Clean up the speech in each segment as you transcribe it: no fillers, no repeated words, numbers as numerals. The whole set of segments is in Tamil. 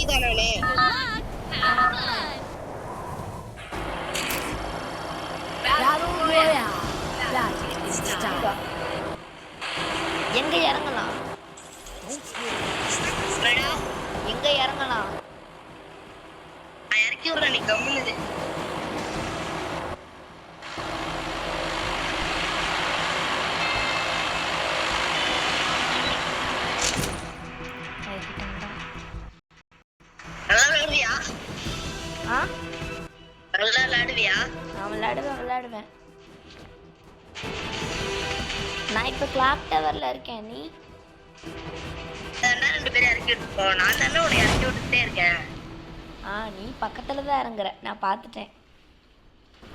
தானே எங்க இறங்கலாம் எங்க இறங்கலாம் இறக்கி விடுற நீ கம்முனு விளையாடுவியா நான் விளையாடுவேன் நான் இப்ப கிளாக் டவர்ல இருக்கேன் நீ ரெண்டு பேரும் இறக்கி விட்டுப்போம் நான் தானே உன்னை இறக்கி விட்டுட்டே இருக்கேன் நீ பக்கத்துல தான் இறங்குற நான் பார்த்துட்டேன்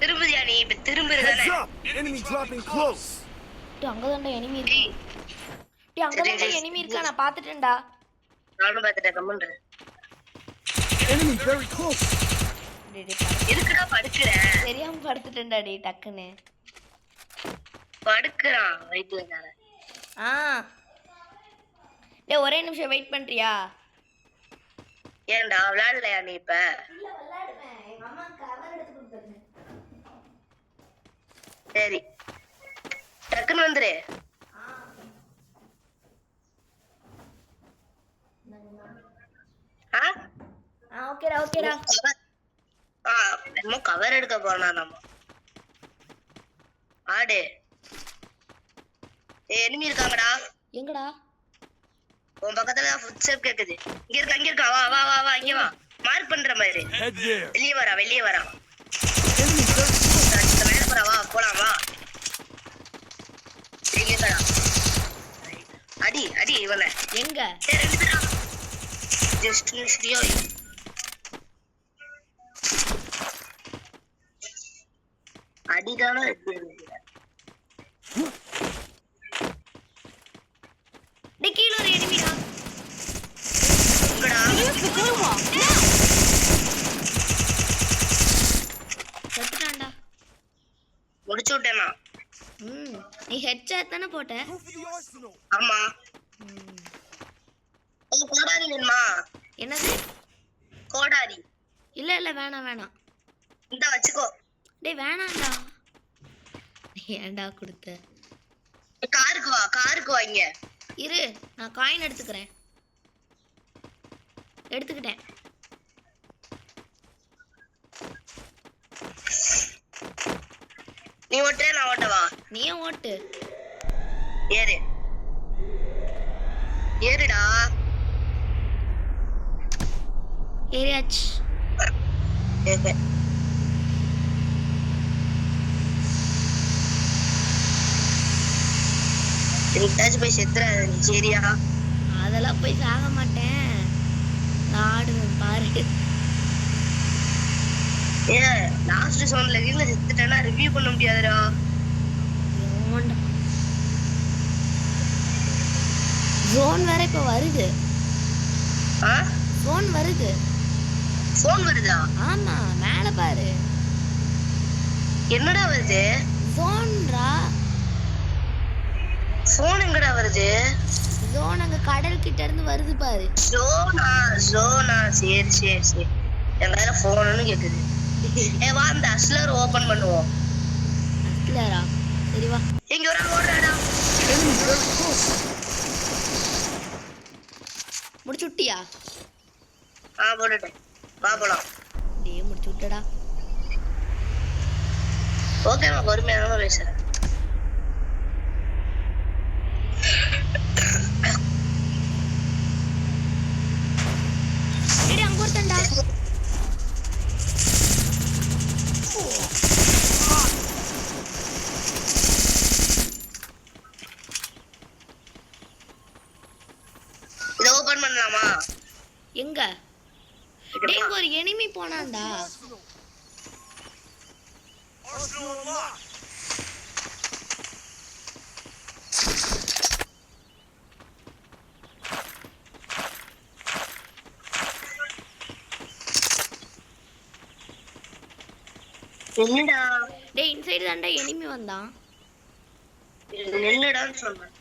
திரும்புதியா நீ இப்ப திரும்புறதானே அங்கதான்டா எனிமி இருக்கு அங்கதான்டா எனிமி இருக்கா நான் பார்த்துட்டேன்டா நானும் பார்த்துட்டேன் கம்முன்னு enemy very close எதுக்குடா படுக்குற தெரியாம படுத்துட்டேன்டா டேய் டக்குன்னு படுக்குறான் வயித்துலனால டேய் ஒரே நிமிஷம் வெயிட் பண்றியா ஏன்டா விளையாடலையா நீ இப்ப இல்ல விளையாடுவேன் எங்க அம்மா கவர் எடுத்து கொடுத்தாங்க சரி டக்குன்னு வந்துரு ஓகேடா என்னமோ கவர் எடுக்க போனா நம்ம ஆடு எனிமி இருக்காங்கடா எங்கடா உன் பக்கத்துல ஃபுட் ஸ்டெப் கேக்குது இங்க இருக்கா வா வா வா வா இங்க வா மார்க் பண்ற மாதிரி வெளியே வரா மேல போறா வா போலாம் வா எங்கடா அடி இவன எங்க ஜஸ்ட் மிஸ்டியோ அடிதானா கீழ ஒரு எனிமிடா செத்துட்டான்டா முடிச்சு விட்டேனா நீ ஹெட்ஷாட் தானே போட்ட ஆமா கோடாரி வேணுமா என்னது கோடாரி இல்ல வேணாம் இந்த வச்சுக்கோ டேய் வேணாம்டா ஏன்டா கொடுத்த காருக்கு வா இங்க இரு நான் காயின் எடுத்துக்கிறேன் எடுத்துக்கிட்டேன் நீ ஓட்டு நான் ஓட்டவா நீயும் ஓட்டு ஏறுடா ஏறியாச்சு போய் செத்துறாரு சரியா அதெல்லாம் போய் சாக மாட்டேன் ஆடுவேன் பாரு லாஸ்ட் சவுண்ட்ல கீழ செத்துட்டேன்னா ரிவ்யூ பண்ண முடியாதுடா ஜோன் வேற இப்ப வருது ஜோன் வருதா ஆமா மேல பாரு என்னடா வருது ஜோன்ரா ஃபோன் எங்கடா வருது ஜோன் அங்க கடல் கிட்ட இருந்து வருது பாரு ஜோனா சரி எங்கடா ஃபோன்னு கேக்குது வா அந்த அஸ்லர் ஓபன் பண்ணுவோம் அஸ்லரா சரி வா இங்க ஒரு ஓடுறாடா முடிச்சு விட்டியா போட்டுட்டேன் வா போலாம் டேய் முடிச்சு விட்டடா ஓகேமா பொறுமையா பேசுறேன் டேய் அங்க ஒருத்தன்டா இத ஓபன் பண்ணலாமா எங்க டேய் ஒரு எனிமி போனான்டா என்னடா டேய் இன்சைடு தான்டா எனிமி வந்தான் என்னடான்னு சொன்னேன்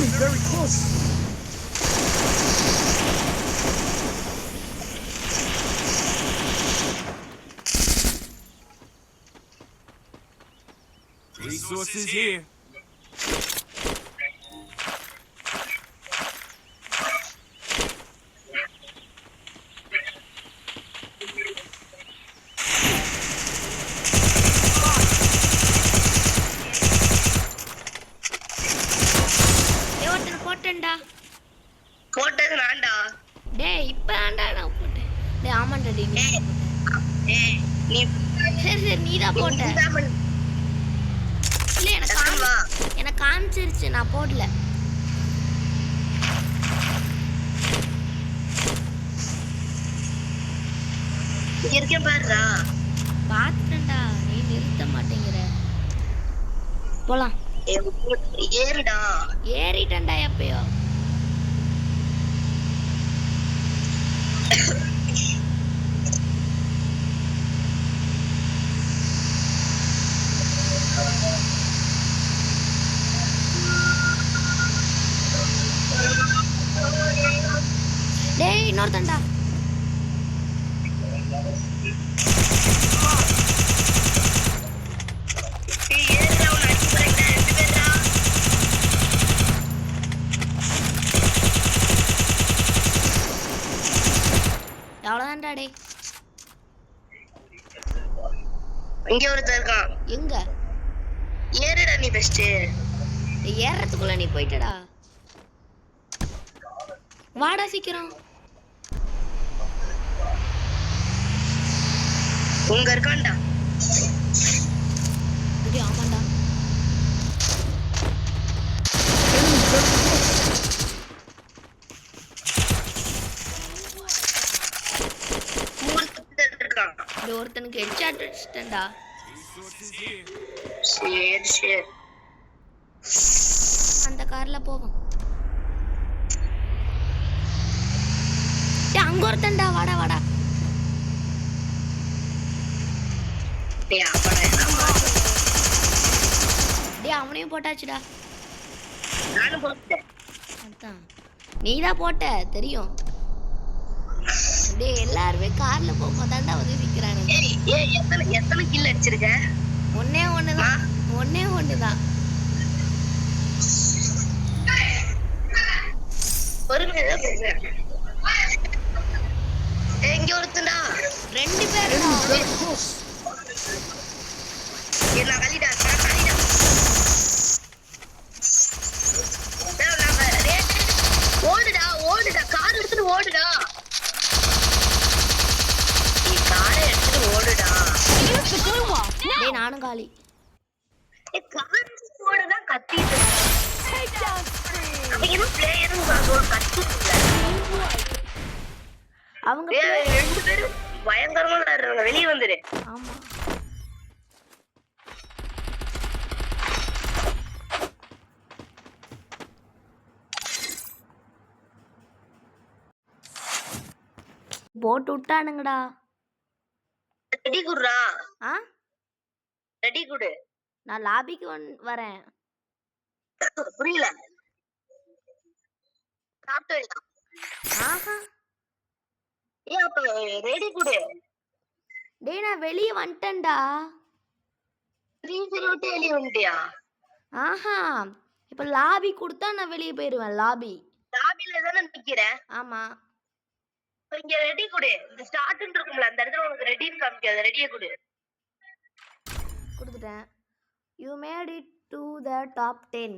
Enemy very close. Resources here. ஒருத்தனை போட்டேன்டா. போட்டது நான்டா. டேய் இப்ப ஆண்டா நான் போட்டேன். டேய் ஆமாண்டா டேய் நீ ஏய் நீ சரி நீதான் போட்ட. இல்ல எனக்கு காமிச்சிருச்சு நான் போடல. இங்க இருக்கேன் பாருடா. பாத்துட்டேன்டா நீ நிறுத்த மாட்டேங்கிற. போலாம். ஏறுடா. ஏறிட்டேன்டா எப்பயோ. டேய் இன்னொருத்தன்டா. ஏறுடா உன்னை அடிச்சு போறேன்டா. 2 பேர்டா. எவ்வளவுதான்டா டேய். இங்க ஒருத்தன் இருக்கான். எங்க ஏறுடா நீ பெஸ்ட். ஏறதுக்குள்ள நீ போயிட்டடா. வாடா சீக்கிரம். உங்க இருக்கான்டா. டேய் ஆமாண்டா. இருக்கான். டேய் ஒருத்தனுக்கு ஹெட்ஷாட் அடிச்சிட்டேன்டா. சரி அந்த கார்ல போவோம். டேய் அங்க ஒருத்தன்டா. வாடா டேய் அப்படா. டேய் அவனையும் போட்டாச்சுடா. நானும் போட்டேன். அதான் நீதான் போட்ட தெரியும். டேய் எல்லாருமே கார்ல போகும்போது தான்டா உதவிக்கிறானுங்க. ஏய் எத்தனை கில் அடிச்சிருக்க? ஒண்ணே ஒண்ணுதான். பொறுமையா பேசுறேன். எங்க ஒருத்தன்டா. 2 பேருடா. Very close. என்ன கலிடா. ஓடுடா கார் எடுத்துட்டு ஓடுடா. நீ காரை எடுத்துட்டு ஓடுடா. டேய் நானும் காலி. கார் எடுத்துட்டு ஓடுடா கத்திட்டு. அவங்க என்ன பிளேயரும் கத்திட்டு. அவங்க 2 பேரும் பயங்கரமா விளையாடுறாங்க. வெளியே வந்துரு. ஆமா போட்டு விட்டானுங்கடா. ரெடி குடுறா. ஆ ரெடி குடு. நான் லாபிக்கு வரேன். புரியல. சாப்பிட்டு ஆஹா ஏன் அப்ப ரெடி குடு. டேய் நான் வெளியே வந்துட்டேன்டா. 3-0 விட்டு வெளியே வந்துட்டியா? ஆஹா இப்ப லாபி கொடுத்தா நான் வெளியே போயிருவேன். லாபில தானே நிக்கிற. ஆமா இங்க ரெடி குடு. இந்த ஸ்டார்ட்னு இருக்கும்ல அந்த இடத்துல உனக்கு ரெடின்னு காமிக்காது. ரெடியே குடு. கொடுத்துட்டேன். You made it to the top 10.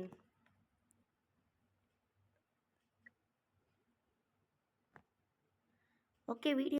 Okay, video